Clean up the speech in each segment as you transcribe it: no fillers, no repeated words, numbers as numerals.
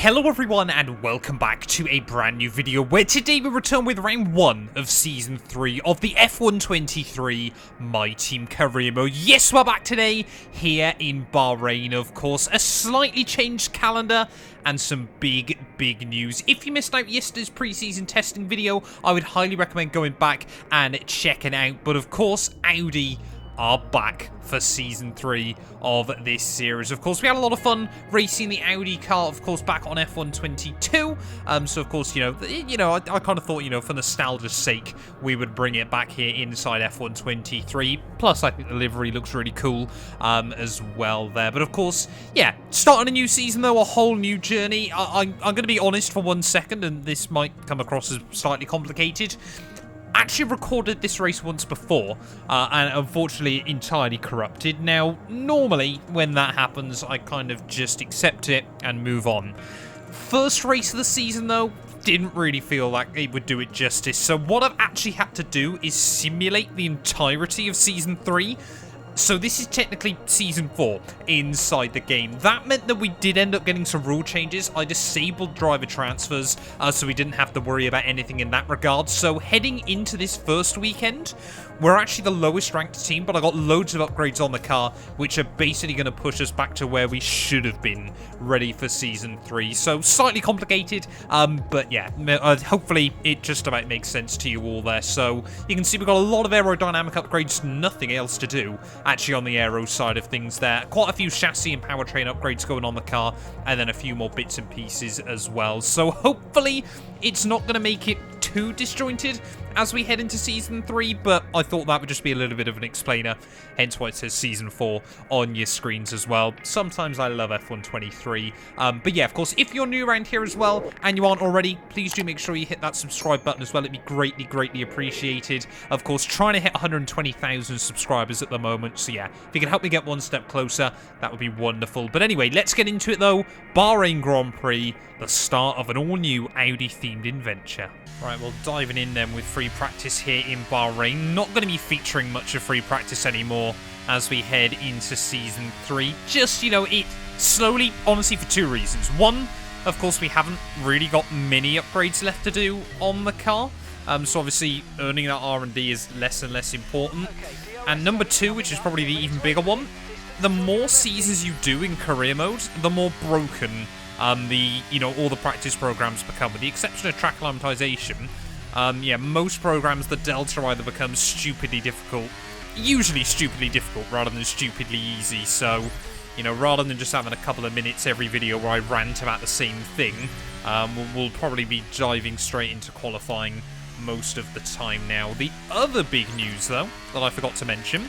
Hello everyone and welcome back to a brand new video where today we return with round 1 of season 3 of the F123 My Team Career Mode. Yes, we're back today here in Bahrain, of course. A slightly changed calendar and some big news. If you missed out yesterday's pre-season testing video, I would highly recommend going back and checking out. But of course, Audi are back for season 3 of this series. Of course, we had a lot of fun racing the Audi car, of course, back on F122. So of course, I kind of thought, for nostalgia's sake, we would bring it back here inside F123. Plus, I think the livery looks really cool as well there. But of course, yeah, starting a new season though, a whole new journey. I'm going to be honest for 1 second, and this might come across as slightly complicated. Actually recorded this race once before, and unfortunately entirely corrupted. Now, normally when that happens, I kind of just accept it and move on. First race of the season, though, didn't really feel like it would do it justice. So what I've actually had to do is simulate the entirety of season 3. So this is technically season 4 inside the game. That meant that we did end up getting some rule changes. I disabled driver transfers, so we didn't have to worry about anything in that regard. So heading into this first weekend, we're actually the lowest ranked team, but I got loads of upgrades on the car, which are basically going to push us back to where we should have been, ready for season 3. So slightly complicated, but yeah, hopefully it just about makes sense to you all there. So you can see we've got a lot of aerodynamic upgrades, nothing else to do actually on the aero side of things there. Quite a few chassis and powertrain upgrades going on the car, and then a few more bits and pieces as well. So hopefully it's not going to make it too disjointed as we head into season 3, but I thought that would just be a little bit of an explainer, hence why it says season 4 on your screens as well. Sometimes I love F123, but yeah, of course, if you're new around here as well and you aren't already, please do make sure you hit that subscribe button as well. It'd be greatly appreciated. Of course, trying to hit 120,000 subscribers at the moment, so yeah, if you can help me get one step closer, that would be wonderful. But anyway, let's get into it though. Bahrain Grand Prix, the start of an all-new Audi-themed adventure. Right, well, diving in then with free practice here in Bahrain. Not going to be featuring much of free practice anymore as we head into season 3. Just, it slowly, honestly, for 2 reasons. One, of course, we haven't really got many upgrades left to do on the car. So obviously, earning that R&D is less and less important. And number 2, which is probably the even bigger one, the more seasons you do in career mode, the more broken all the practice programs become, with the exception of track acclimatization. Yeah, most programs, the delta either becomes stupidly difficult, usually stupidly difficult, rather than stupidly easy. So, rather than just having a couple of minutes every video where I rant about the same thing, we'll probably be diving straight into qualifying most of the time now. The other big news, though, that I forgot to mention,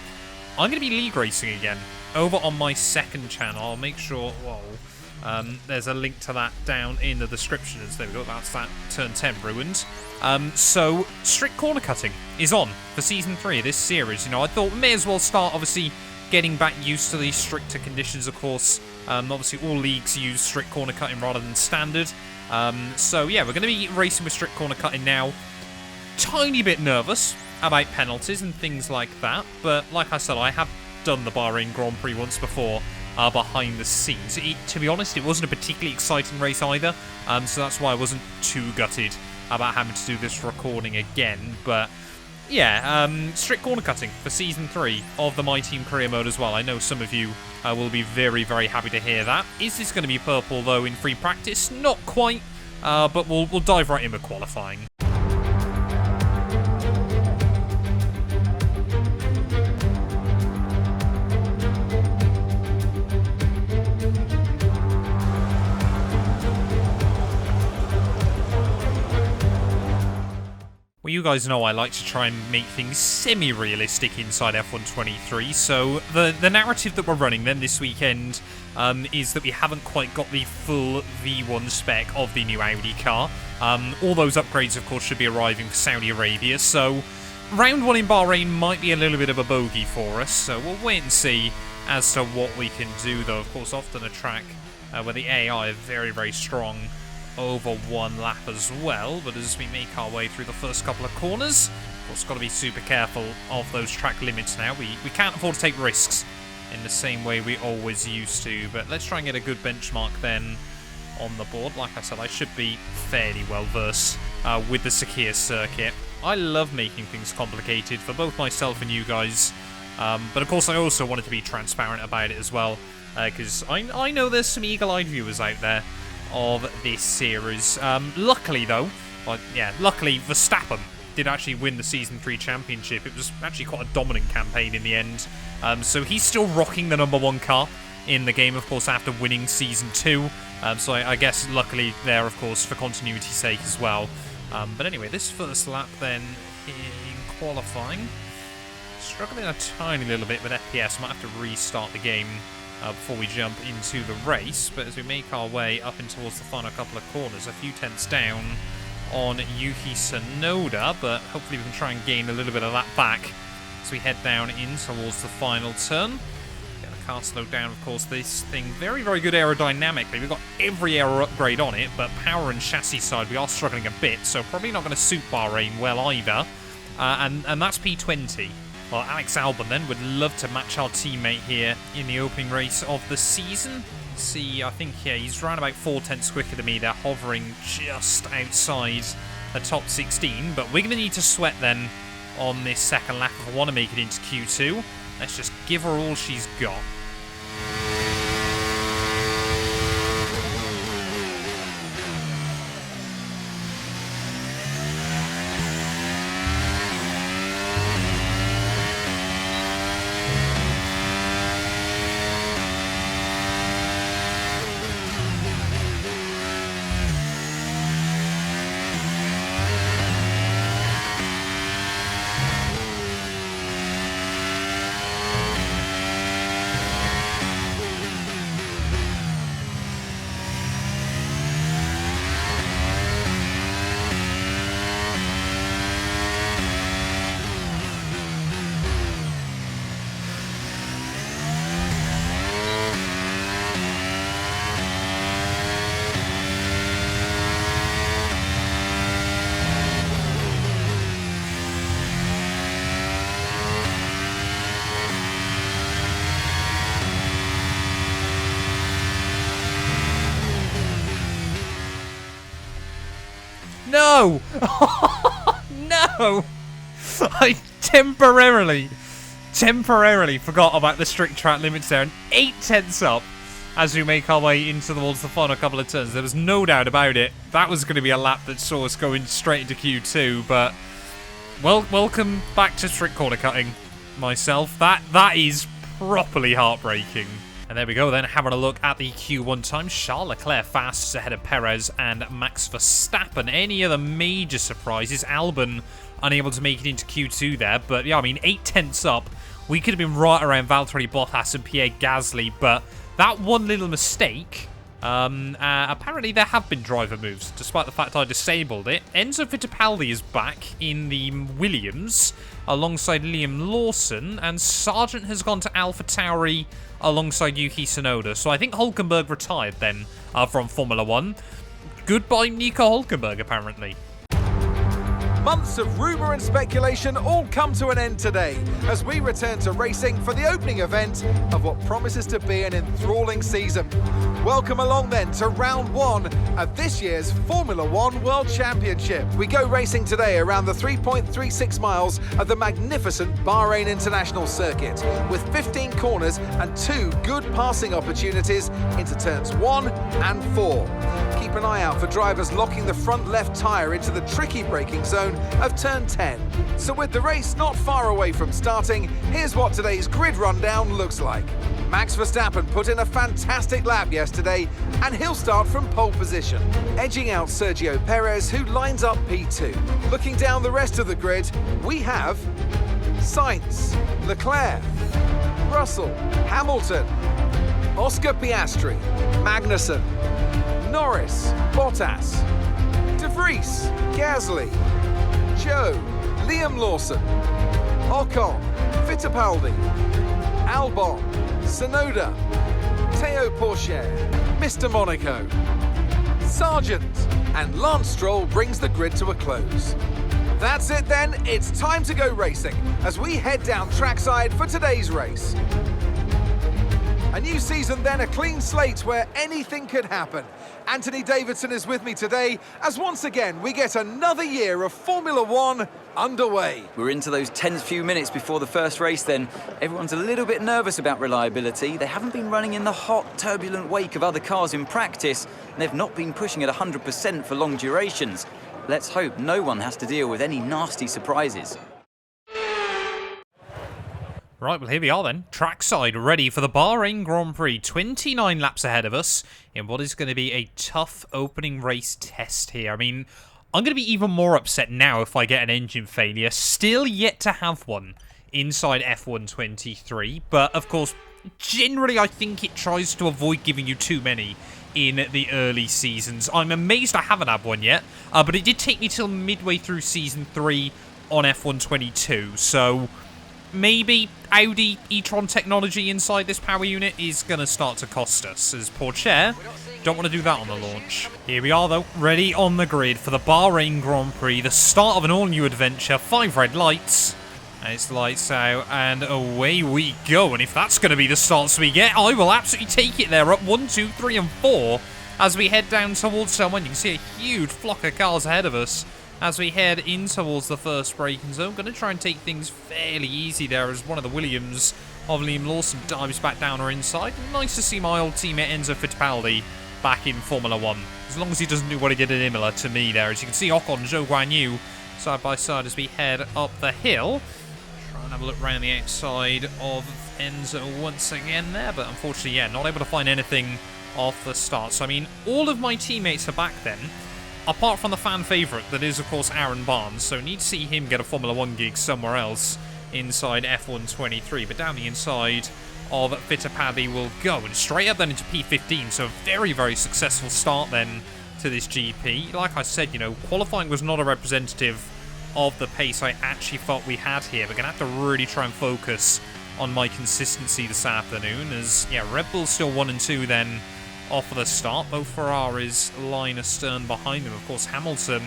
I'm going to be league racing again over on my second channel. I'll make sure, there's a link to that down in the description. There we go, that's that turn 10 ruined. So strict corner cutting is on for season 3 of this series. I thought we may as well start obviously getting back used to these stricter conditions, of course. Obviously all leagues use strict corner cutting rather than standard. So yeah, we're going to be racing with strict corner cutting now. Tiny bit nervous about penalties and things like that, but like I said, I have done the Bahrain Grand Prix once before behind the scenes. To be honest, it wasn't a particularly exciting race either, so that's why I wasn't too gutted about having to do this recording again. But yeah, strict corner cutting for season 3 of the My Team Career Mode as well. I know some of you will be very happy to hear that. Is this going to be purple though in free practice? Not quite, but we'll dive right in with qualifying. Well, you guys know I like to try and make things semi-realistic inside F123, so the narrative that we're running then this weekend is that we haven't quite got the full V1 spec of the new Audi car. All those upgrades, of course, should be arriving for Saudi Arabia, so round 1 in Bahrain might be a little bit of a bogey for us, so we'll wait and see as to what we can do, though. Of course, often a track where the AI are very strong over 1 lap as well, but as we make our way through the first couple of corners, of course, got to be super careful of those track limits now. We can't afford to take risks in the same way we always used to, but let's try and get a good benchmark then on the board. Like I said, I should be fairly well versed with the Sakir circuit. I love making things complicated for both myself and you guys. But of course, I also wanted to be transparent about it as well, because I know there's some eagle-eyed viewers out there of this series. Luckily, though, luckily Verstappen did actually win the Season 3 championship. It was actually quite a dominant campaign in the end. So he's still rocking the #1 car in the game, of course, after winning Season 2. So I guess luckily there, of course, for continuity's sake as well. But anyway, this first lap then in qualifying. Struggling a tiny little bit with FPS. Might have to restart the game before we jump into the race. But as we make our way up in towards the final couple of corners, a few tenths down on Yuki Tsunoda, but hopefully we can try and gain a little bit of that back as we head down in towards the final turn. Get the car slowed down, of course. This thing very, very good aerodynamically. We've got every aero upgrade on it, but power and chassis side we are struggling a bit, so probably not going to suit Bahrain well either. And that's P20. Well, Alex Albon then would love to match our teammate here in the opening race of the season. See, I think, yeah, he's around about 4 tenths quicker than me. They're hovering just outside the top 16. But we're going to need to sweat then on this second lap if I want to make it into Q2. Let's just give her all she's got. No! No! I temporarily forgot about the strict track limits there, and 8 tenths up as we make our way into towards the final couple of turns. There was no doubt about it. That was going to be a lap that saw us going straight into Q2, but well, welcome back to strict corner cutting myself. That is properly heartbreaking. And there we go then, having a look at the Q1 time. Charles Leclerc fastest ahead of Perez and Max Verstappen. Any other major surprises? Albon unable to make it into Q2 there. But yeah, I mean, 8 tenths up. We could have been right around Valtteri Bottas and Pierre Gasly. But that one little mistake, apparently there have been driver moves, despite the fact I disabled it. Enzo Fittipaldi is back in the Williams alongside Liam Lawson. And Sargent has gone to AlphaTauri alongside Yuki Tsunoda. So I think Hülkenberg retired then from Formula 1. Goodbye, Nico Hülkenberg, apparently. Months of rumour and speculation all come to an end today as we return to racing for the opening event of what promises to be an enthralling season. Welcome along then to round 1 of this year's Formula 1 World Championship. We go racing today around the 3.36 miles of the magnificent Bahrain International Circuit with 15 corners and 2 good passing opportunities into turns 1 and 4. Keep an eye out for drivers locking the front left tyre into the tricky braking zone of turn 10. So with the race not far away from starting, here's what today's grid rundown looks like. Max Verstappen put in a fantastic lap yesterday and he'll start from pole position, edging out Sergio Perez, who lines up P2. Looking down the rest of the grid, we have Sainz, Leclerc, Russell, Hamilton, Oscar Piastri, Magnussen, Norris, Bottas, De Vries, Gasly, Joe, Liam Lawson, Ocon, Fittipaldi, Albon, Tsunoda, Teo Pourchaire, Mr. Monaco, Sargent, and Lance Stroll brings the grid to a close. That's it then, it's time to go racing as we head down trackside for today's race. A new season then, a clean slate where anything could happen. Anthony Davidson is with me today as once again we get another year of Formula One underway. We're into those tense few minutes before the first race then. Everyone's a little bit nervous about reliability. They haven't been running in the hot, turbulent wake of other cars in practice, and they've not been pushing at 100% for long durations. Let's hope no one has to deal with any nasty surprises. Right, well, here we are then. Trackside ready for the Bahrain Grand Prix. 29 laps ahead of us in what is going to be a tough opening race test here. I mean, I'm going to be even more upset now if I get an engine failure. Still yet to have one inside F123. But, of course, generally I think it tries to avoid giving you too many in the early seasons. I'm amazed I haven't had one yet. But it did take me till midway through Season 3 on F122. So maybe Audi e-tron technology inside this power unit is going to start to cost us, as Porsche don't want to do that on the launch. Here we are, though, ready on the grid for the Bahrain Grand Prix, the start of an all-new adventure. 5 red lights, and it's lights out, and away we go. And if that's going to be the starts we get, I will absolutely take it there at 1, 2, 3, and 4 as we head down towards someone. You can see a huge flock of cars ahead of us as we head in towards the first braking zone. Going to try and take things fairly easy there as one of the Williams of Liam Lawson dives back down or inside. Nice to see my old teammate Enzo Fittipaldi back in Formula 1. As long as he doesn't do what he did at Imola to me there. As you can see, Ocon and Zhou Guanyu side by side as we head up the hill. Try and have a look around the outside of Enzo once again there. But unfortunately, yeah, not able to find anything off the start. So, I mean, all of my teammates are back then, apart from the fan favourite, that is, of course, Aaron Barnes. So need to see him get a Formula 1 gig somewhere else inside F123. But down the inside of Fittipaldi will go. And straight up then into P15. So a very, very successful start then to this GP. Like I said, you know, qualifying was not a representative of the pace I actually felt we had here. We're going to have to really try and focus on my consistency this afternoon. As, yeah, Red Bull's still 1 and 2 then off of the start. Both Ferraris line astern behind them. Of course, Hamilton,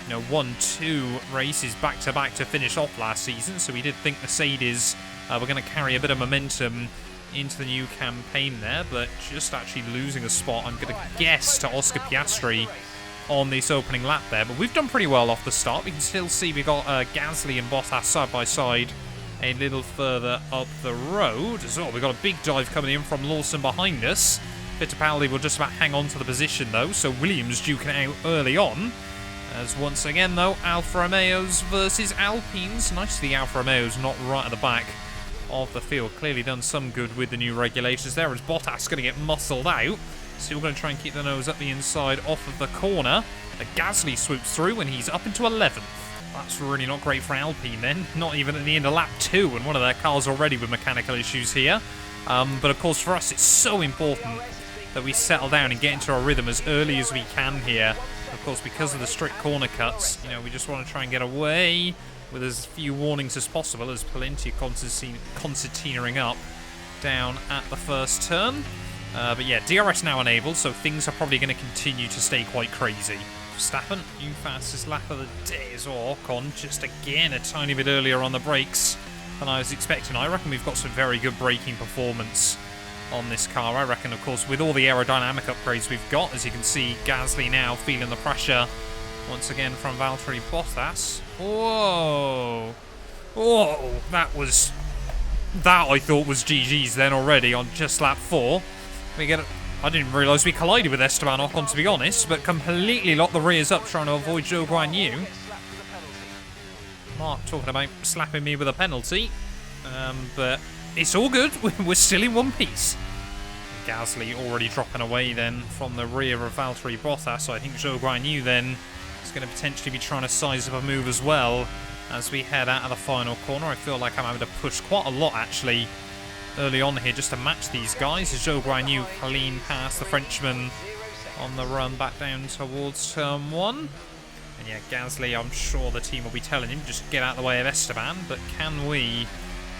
you know, won 2 races back-to-back to finish off last season, so we did think Mercedes were going to carry a bit of momentum into the new campaign there, but just actually losing a spot, I'm going to guess, to Oscar Piastri on this opening lap there. But we've done pretty well off the start. We can still see we got Gasly and Bottas side-by-side a little further up the road as well. We've got a big dive coming in from Lawson behind us. Fittipaldi will just about hang on to the position, though, so Williams duking out early on. As once again, though, Alfa Romeos versus Alpines. Nice to see Alfa Romeos not right at the back of the field. Clearly done some good with the new regulations there, as Bottas going to get muscled out. Still going to try and keep the nose up the inside off of the corner. The Gasly swoops through, and he's up into 11th. That's really not great for Alpine, then. Not even at the end of lap 2, and one of their cars already with mechanical issues here. But, of course, for us, it's so important that we settle down and get into our rhythm as early as we can here. Of course, because of the strict corner cuts, you know, we just want to try and get away with as few warnings as possible, as plenty of concertinaing up down at the first turn. But yeah, DRS now enabled, so things are probably going to continue to stay quite crazy. Verstappen, new fastest lap of the day as well. Ocon just again a tiny bit earlier on the brakes than I was expecting. I reckon we've got some very good braking performance on this car. I reckon, of course, with all the aerodynamic upgrades we've got, as you can see, Gasly now feeling the pressure once again from Valtteri Bottas. Whoa! Whoa! That I thought was GG's then already on just lap 4. I didn't realise we collided with Esteban Ocon, to be honest, but completely locked the rears up trying to avoid Zhou Guanyu. Mark talking about slapping me with a penalty, but it's all good. We're still in one piece. Gasly already dropping away then from the rear of Valtteri Bottas, so I think Zhou Guanyu then is going to potentially be trying to size up a move as well as we head out of the final corner. I feel like I'm having to push quite a lot actually early on here just to match these guys, as Zhou Guanyu clean past the Frenchman on the run back down towards turn 1. And yeah, Gasly, I'm sure the team will be telling him just get out of the way of Esteban, but can we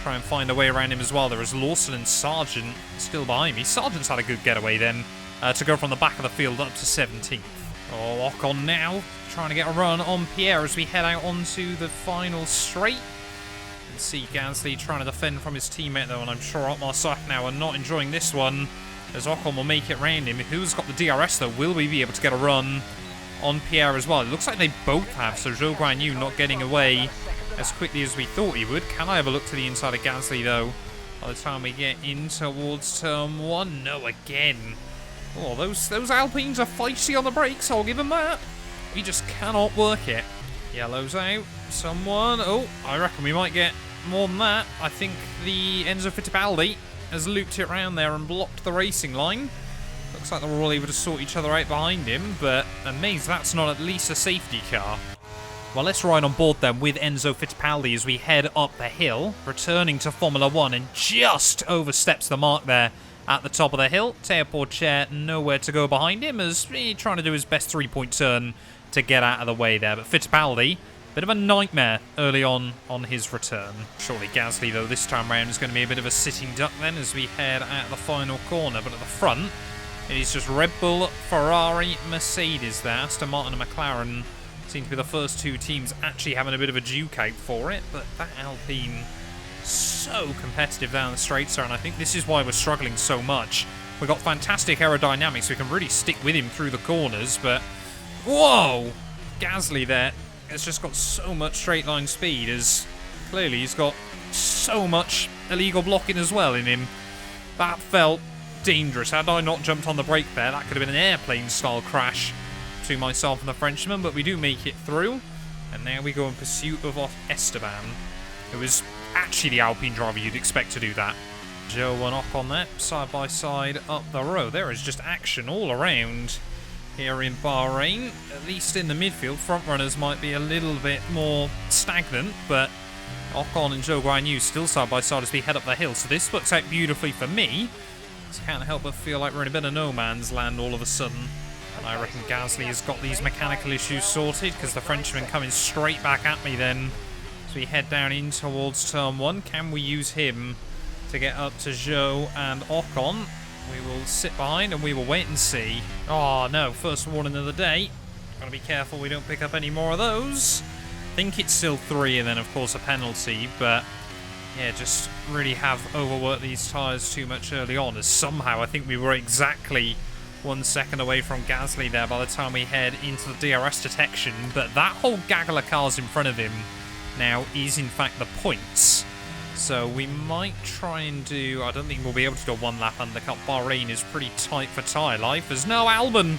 try and find a way around him as well? There is Lawson and Sargent still behind me. Sargent's had a good getaway then to go from the back of the field up to 17th. Oh, Ocon now trying to get a run on Pierre as we head out onto the final straight. See Gasly trying to defend from his teammate though, and I'm sure Otmar Sach now are not enjoying this one as Ocon will make it round him. Who's got the DRS though? Will we be able to get a run on Pierre as well? It looks like they both have, so Zhou Guanyu not getting away as quickly as we thought he would. Can I have a look to the inside of Gasly though? By the time we get in towards turn 1, no, again. Oh, those Alpines are feisty on the brakes, I'll give them that. We just cannot work it. Yellow's out. Someone. Oh, I reckon we might get more than that. I think the Enzo Fittipaldi has looped it around there and blocked the racing line. Looks like they're all able to sort each other out behind him, but amazed that's not at least a safety car. Well, let's ride on board then with Enzo Fittipaldi as we head up the hill, returning to Formula 1, and just oversteps the mark there at the top of the hill. Teo Porcher nowhere to go behind him as he's trying to do his best three-point turn to get out of the way there. But Fittipaldi, bit of a nightmare early on his return. Surely Gasly, though, this time round is going to be a bit of a sitting duck then as we head at the final corner. But at the front, it is just Red Bull, Ferrari, Mercedes there. Aston Martin and McLaren seem to be the first two teams actually having a bit of a duke out for it. But that Alpine, so competitive down the straights there, and I think this is why we're struggling so much. We've got fantastic aerodynamics. We can really stick with him through the corners, but whoa! Gasly there has just got so much straight line speed, as clearly he's got so much illegal blocking as well in him. That felt dangerous. Had I not jumped on the brake there, that could have been an airplane style crash between myself and the Frenchman, but we do make it through. And now we go in pursuit of Esteban, who is actually the Alpine driver you'd expect to do that. Joe and Ocon there, side by side up the road. There is just action all around here in Bahrain. At least in the midfield, front runners might be a little bit more stagnant, but Ocon and Zhou Guanyu still side by side as we head up the hill. So this works out beautifully for me. Just can't help but feel like we're in a bit of no man's land all of a sudden. And I reckon Gasly has got these mechanical issues sorted, because the Frenchman coming straight back at me then as we head down in towards turn 1. Can we use him to get up to Zhou and Ocon? We will sit behind and we will wait and see. Oh no, first warning of the day. Gotta be careful we don't pick up any more of those. I think it's still 3 and then of course a penalty, but yeah, just really have overworked these tyres too much early on, as somehow I think we were exactly 1 second away from Gasly there by the time we head into the DRS detection. But that whole gaggle of cars in front of him now is in fact the points. So we might try and do, I don't think we'll be able to do a 1 lap undercut. Bahrain is pretty tight for tyre life. As no Albon,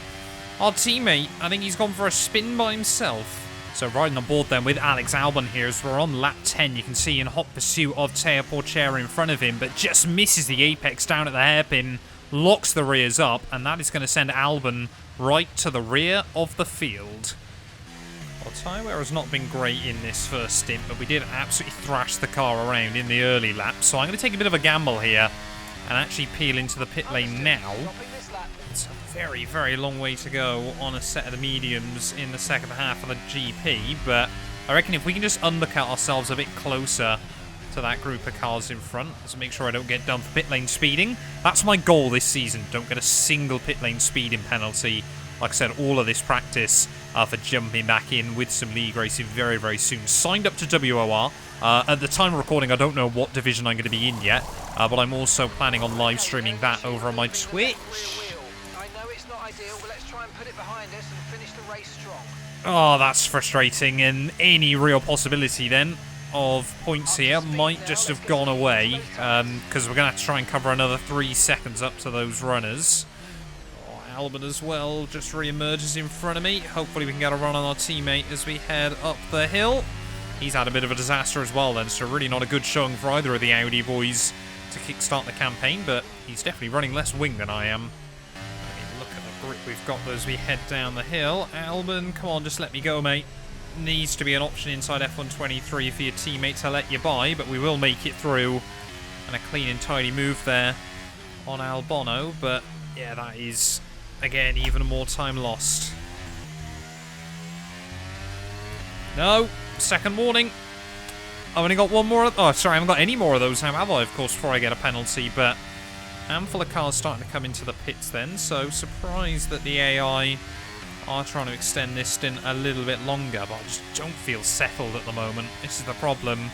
our teammate, I think he's gone for a spin by himself. So riding on board then with Alex Albon here as we're on lap 10. You can see in hot pursuit of Teo Porcher in front of him, but just misses the apex down at the hairpin, locks the rears up, and that is going to send Albon right to the rear of the field. Well, tyre wear has not been great in this first stint, but we did absolutely thrash the car around in the early laps. So I'm going to take a bit of a gamble here and actually peel into the pit lane now. It's a very, very long way to go on a set of the mediums in the second half of the GP, but I reckon if we can just undercut ourselves a bit closer to that group of cars in front, to make sure I don't get done for pit lane speeding. That's my goal this season. Don't get a single pit lane speeding penalty. Like I said, all of this practice for jumping back in with some league racing very, very soon. Signed up to WOR. At the time of recording, I don't know what division I'm going to be in yet, but I'm also planning on live streaming that over on my Twitch. I know it's not ideal, but let's try and put it behind us and finish the race strong. Oh, that's frustrating, and any real possibility then of points here might just have gone away, because we're going to have to try and cover another 3 seconds up to those runners. Albon as well just re-emerges in front of me. Hopefully we can get a run on our teammate as we head up the hill. He's had a bit of a disaster as well then, so really not a good showing for either of the Audi boys to kickstart the campaign, but he's definitely running less wing than I am. I mean, look at the grip we've got as we head down the hill. Albon, come on, just let me go, mate. Needs to be an option inside F123 for your teammate to let you by, but we will make it through. And a clean and tidy move there on Albon, but yeah, that is, again, even more time lost. No, second warning. I've only got one more. Oh, sorry, I haven't got any more of those now, have I? Of course, before I get a penalty, but a handful of cars starting to come into the pits then, so surprised that the AI are trying to extend this stint a little bit longer, but I just don't feel settled at the moment. This is the problem.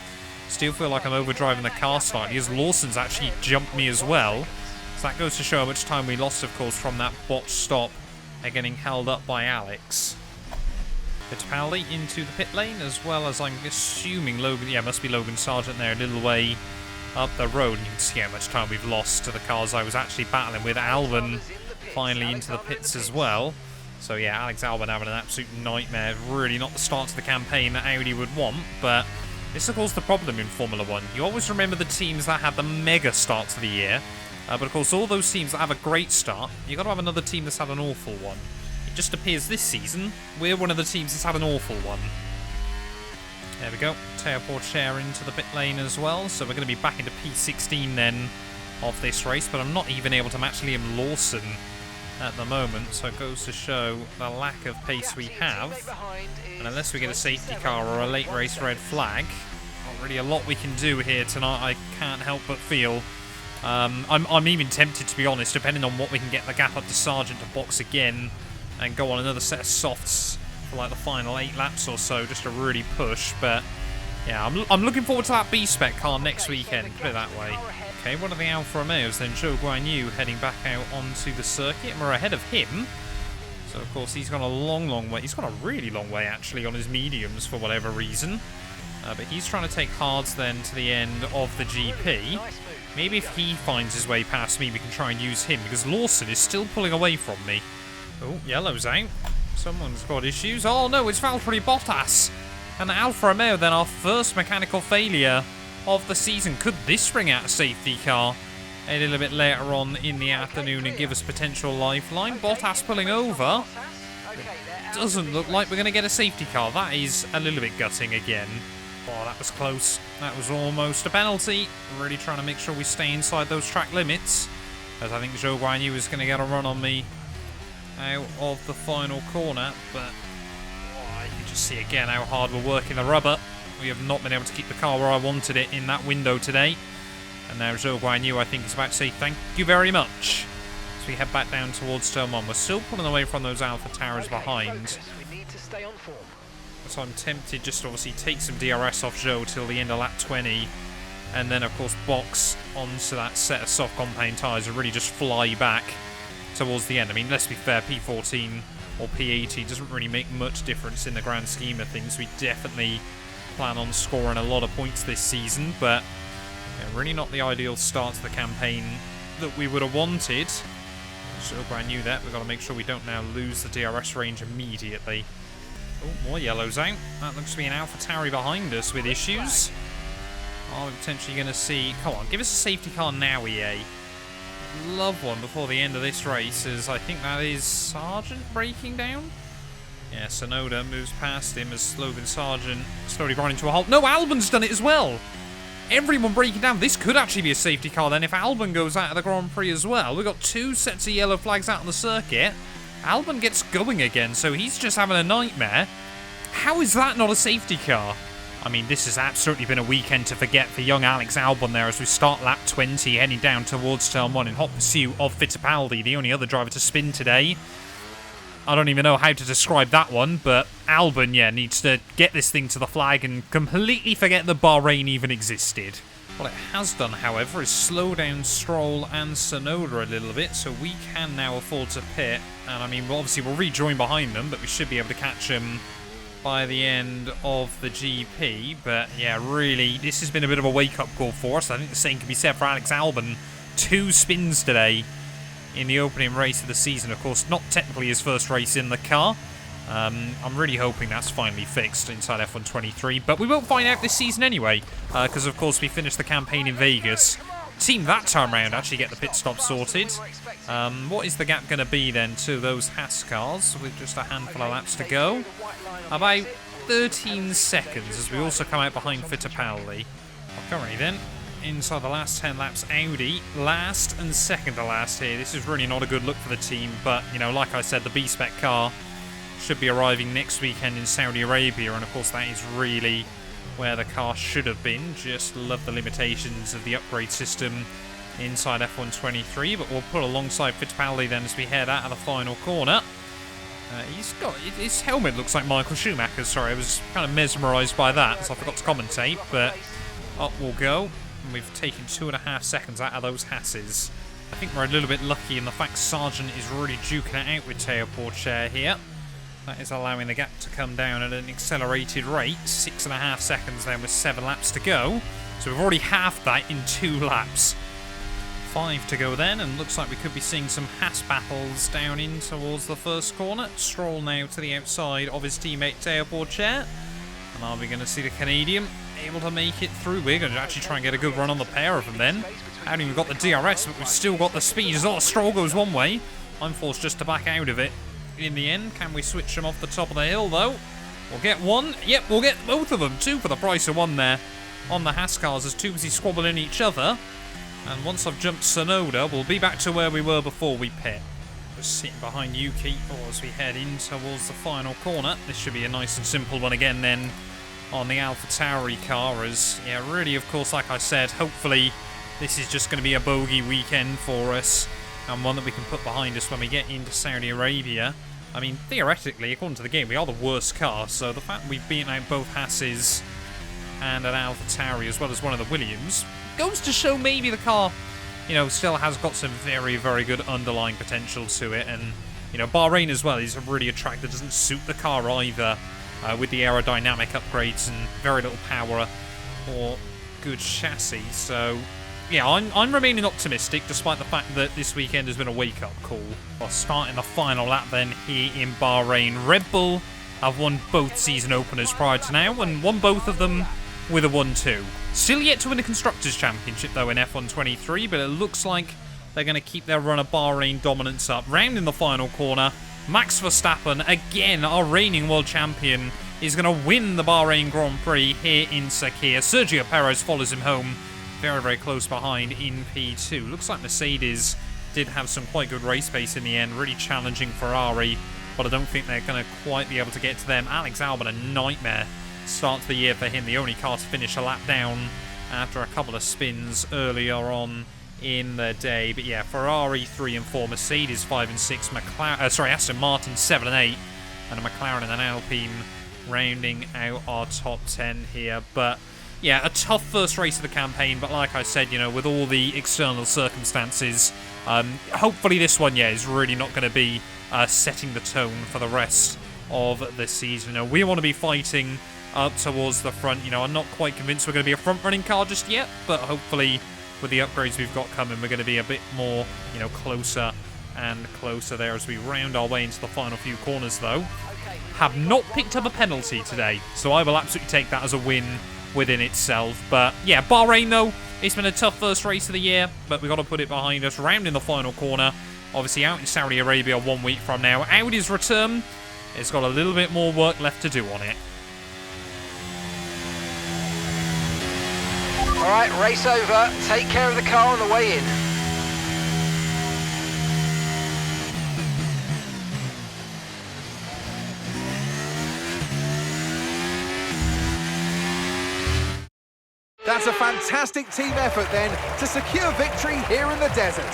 Still feel like I'm overdriving the car slightly, as Lawson's actually jumped me as well. So that goes to show how much time we lost, of course, from that botched stop and getting held up by Alex. Fittipaldi into the pit lane, as well as I'm assuming Logan, yeah, must be Logan Sargent there, a little way up the road. And you can see how much time we've lost to the cars I was actually battling with. Albon finally into the pits as well. So yeah, Alex Albon having an absolute nightmare. Really not the start to the campaign that Audi would want, but this is of course the problem in Formula 1. You always remember the teams that had the mega start to the year, but of course all those teams that have a great start, you've got to have another team that's had an awful one. It just appears this season, we're one of the teams that's had an awful one. There we go, Teo Porcher into the pit lane as well, so we're going to be back into P16 then of this race, but I'm not even able to match Liam Lawson at the moment, so it goes to show the lack of pace we have. And unless we get a safety car or a late race red flag, not really a lot we can do here tonight. I can't help but feel I'm even tempted, to be honest, depending on what we can get the gap up to Sargent to box again and go on another set of softs for like the final 8 laps or so, just to really push. But yeah, I'm looking forward to that B-Spec car next weekend, put it that way. Okay, one of the Alfa Romeos then, Zhou Guanyu, heading back out onto the circuit, and we're ahead of him. So, of course, he's gone a long way. He's gone a really long way, actually, on his mediums for whatever reason. But he's trying to take hards then to the end of the GP. Maybe if he finds his way past me, we can try and use him, because Lawson is still pulling away from me. Oh, yellow's out. Someone's got issues. Oh, no, it's Valtteri Bottas. And the Alfa Romeo, then, our first mechanical failure of the season. Could this bring out a safety car a little bit later on in the afternoon and give us potential lifeline? Bottas pulling over. It doesn't look like we're going to get a safety car. That is a little bit gutting again. Oh, that was close. That was almost a penalty. Really trying to make sure we stay inside those track limits, as I think Zhou Guanyu is going to get a run on me out of the final corner. But you can just see again how hard we're working the rubber. We have not been able to keep the car where I wanted it in that window today. And now Zhou Guanyu, I think, is about to say thank you very much. So we head back down towards turn 1. We're still pulling away from those Alpha Towers behind. We need to stay on form. So I'm tempted just to obviously take some DRS off Zhou till the end of lap 20. And then, of course, box onto that set of soft compound tyres and really just fly back towards the end. I mean, let's be fair, P14 or P80 doesn't really make much difference in the grand scheme of things. We definitely plan on scoring a lot of points this season, but yeah, really not the ideal start to the campaign that we would have wanted. So I knew that. We've got to make sure we don't now lose the DRS range immediately. Oh, more yellows out. That looks to be an AlphaTauri behind us with issues. Are we potentially going to see... Come on, give us a safety car now, EA. Love one before the end of this race, as I think that is Sargent breaking down. Yeah, Sonoda moves past him as Logan Sargent slowly grinding to a halt. No, Albon's done it as well. Everyone breaking down. This could actually be a safety car then if Albon goes out of the Grand Prix as well. We've got 2 sets of yellow flags out on the circuit. Albon gets going again, so he's just having a nightmare. How is that not a safety car? I mean, this has absolutely been a weekend to forget for young Alex Albon there as we start lap 20, heading down towards turn 1 in hot pursuit of Fittipaldi, the only other driver to spin today. I don't even know how to describe that one, but Albon, yeah, needs to get this thing to the flag and completely forget that Bahrain even existed. What it has done, however, is slow down Stroll and Sonoda a little bit, so we can now afford to pit. And I mean, obviously we'll rejoin behind them, but we should be able to catch them by the end of the GP. But yeah, really, this has been a bit of a wake-up call for us. I think the same can be said for Alex Albon. 2 spins today in the opening race of the season. Of course, not technically his first race in the car. I'm really hoping that's finally fixed inside F123, but we won't find out this season anyway, because of course we finished the campaign in Vegas. Team that time round actually get the pit stop sorted. What is the gap going to be then to those Haas cars with just a handful of laps to go? About 13 seconds as we also come out behind Fittipaldi. Currently then, inside the last 10 laps, Audi last and second to last here. This is really not a good look for the team, but you know, like I said, the B-Spec car should be arriving next weekend in Saudi Arabia, and of course that is really where the car should have been. Just love the limitations of the upgrade system inside F123, but we'll put alongside Fittipaldi then as we head out of the final corner. He's got his helmet looks like Michael Schumacher's. Sorry, I was kind of mesmerised by that, so I forgot to commentate. But up we'll go, and we've taken 2.5 seconds out of those Hasses. I think we're a little bit lucky in the fact Sargent is really duking it out with TR120 here. That is allowing the gap to come down at an accelerated rate. 6.5 seconds then with 7 laps to go. So we've already halved that in 2 laps. 5 to go then, and looks like we could be seeing some Haas battles down in towards the first corner. Stroll now to the outside of his teammate TR120. And are we going to see the Canadian able to make it through? We're going to actually try and get a good run on the pair of them then. Haven't even got the DRS, but we've still got the speed as well. Stroll goes one way. I'm forced just to back out of it. In the end, can we switch them off the top of the hill though? We'll get one. Yep, we'll get both of them. 2 for the price of 1 there on the Haas cars as 2 busy squabbling each other. And once I've jumped Sonoda, we'll be back to where we were before we pit. Just sitting behind Yuki as we head in towards the final corner. This should be a nice and simple one again then on the AlphaTauri car. As, yeah, really, of course, like I said, hopefully this is just going to be a bogey weekend for us. And one that we can put behind us when we get into Saudi Arabia. I mean, theoretically, according to the game, we are the worst car. So the fact we've beaten out both Haas's and an AlphaTauri as well as one of the Williams goes to show maybe the car, you know, still has got some very, very good underlying potential to it. And, you know, Bahrain as well is really a track that doesn't suit the car either, with the aerodynamic upgrades and very little power or good chassis. So yeah, I'm remaining optimistic despite the fact that this weekend has been a wake-up call. Well, starting the final lap then here in Bahrain. Red Bull have won both season openers prior to now and won both of them with a 1-2. Still yet to win a Constructors' Championship though in F123, but it looks like they're going to keep their run of Bahrain dominance up. Round in the final corner, Max Verstappen, again our reigning world champion, is going to win the Bahrain Grand Prix here in Sakhir. Sergio Perez follows him home very, very close behind in P2. Looks like Mercedes did have some quite good race pace in the end, really challenging Ferrari, but I don't think they're going to quite be able to get to them. Alex Albon, a nightmare start to the year for him, the only car to finish a lap down after a couple of spins earlier on in the day. But yeah, Ferrari 3 and 4, Mercedes 5 and 6, Aston Martin 7 and 8, and a McLaren and an Alpine rounding out our top 10 here. But yeah, a tough first race of the campaign, but like I said, you know, with all the external circumstances, hopefully this one, yeah, is really not going to be setting the tone for the rest of the season. You know, we want to be fighting up towards the front. You know, I'm not quite convinced we're going to be a front-running car just yet, but hopefully with the upgrades we've got coming, we're going to be a bit more, you know, closer and closer there as we round our way into the final few corners, though. Have not picked up a penalty today, so I will absolutely take that as a win within itself. But yeah, Bahrain though, it's been a tough first race of the year, but we've got to put it behind us. Round in the final corner, obviously out in Saudi Arabia 1 week from now. Audi's return, it's got a little bit more work left to do on it. Alright, race over. Take care of the car on the way in. That's a fantastic team effort then to secure victory here in the desert.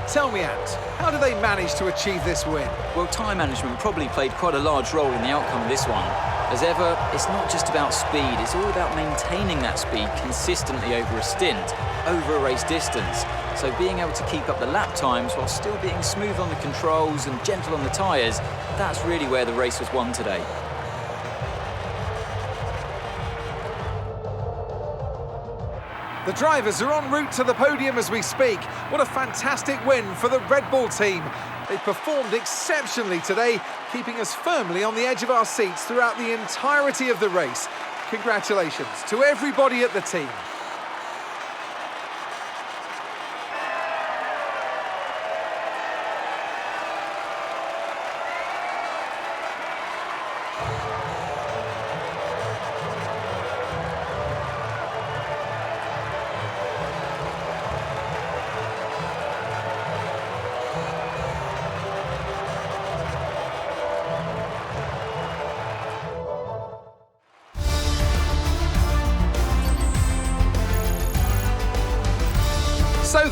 Tell me, Ant, how do they manage to achieve this win? Well, time management probably played quite a large role in the outcome of this one. As ever, it's not just about speed, it's all about maintaining that speed consistently over a stint, over a race distance. So being able to keep up the lap times while still being smooth on the controls and gentle on the tyres, that's really where the race was won today. The drivers are en route to the podium as we speak. What a fantastic win for the Red Bull team. They performed exceptionally today, keeping us firmly on the edge of our seats throughout the entirety of the race. Congratulations to everybody at the team.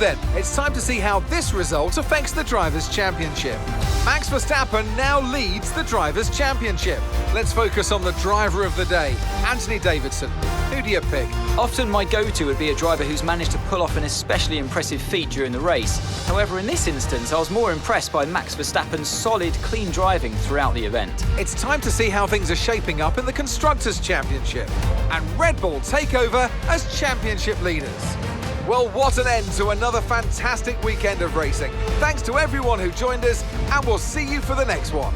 then, it's time to see how this result affects the Drivers' Championship. Max Verstappen now leads the Drivers' Championship. Let's focus on the driver of the day, Anthony Davidson. Who do you pick? Often my go-to would be a driver who's managed to pull off an especially impressive feat during the race. However, in this instance, I was more impressed by Max Verstappen's solid, clean driving throughout the event. It's time to see how things are shaping up in the Constructors' Championship. And Red Bull take over as championship leaders. Well, what an end to another fantastic weekend of racing. Thanks to everyone who joined us, and we'll see you for the next one.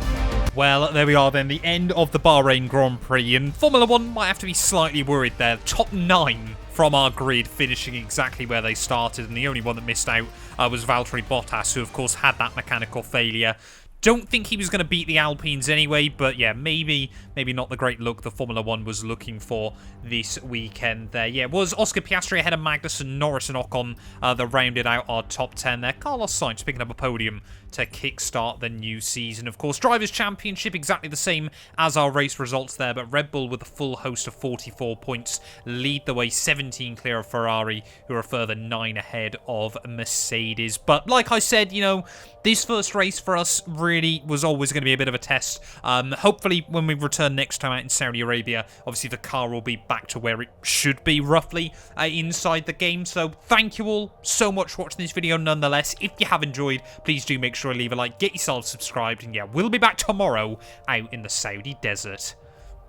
Well, there we are then, the end of the Bahrain Grand Prix, and Formula 1 might have to be slightly worried there. Top 9 from our grid, finishing exactly where they started, and the only one that missed out was Valtteri Bottas, who of course had that mechanical failure. Don't think he was going to beat the Alpines anyway, but yeah, maybe not the great look the Formula 1 was looking for this weekend there. Yeah, it was Oscar Piastri ahead of Magnussen, Norris and Ocon that rounded out our top 10 there. Carlos Sainz picking up a podium to kickstart the new season. Of course, Drivers' Championship exactly the same as our race results there, but Red Bull with a full host of 44 points lead the way, 17 clear of Ferrari, who are a further 9 ahead of Mercedes. But like I said, you know, this first race for us really was always going to be a bit of a test. Hopefully, when we return next time out in Saudi Arabia, obviously the car will be back to where it should be, roughly, inside the game. So thank you all so much for watching this video nonetheless. If you have enjoyed, please do make sure to leave a like, get yourself subscribed, and yeah, we'll be back tomorrow out in the Saudi desert.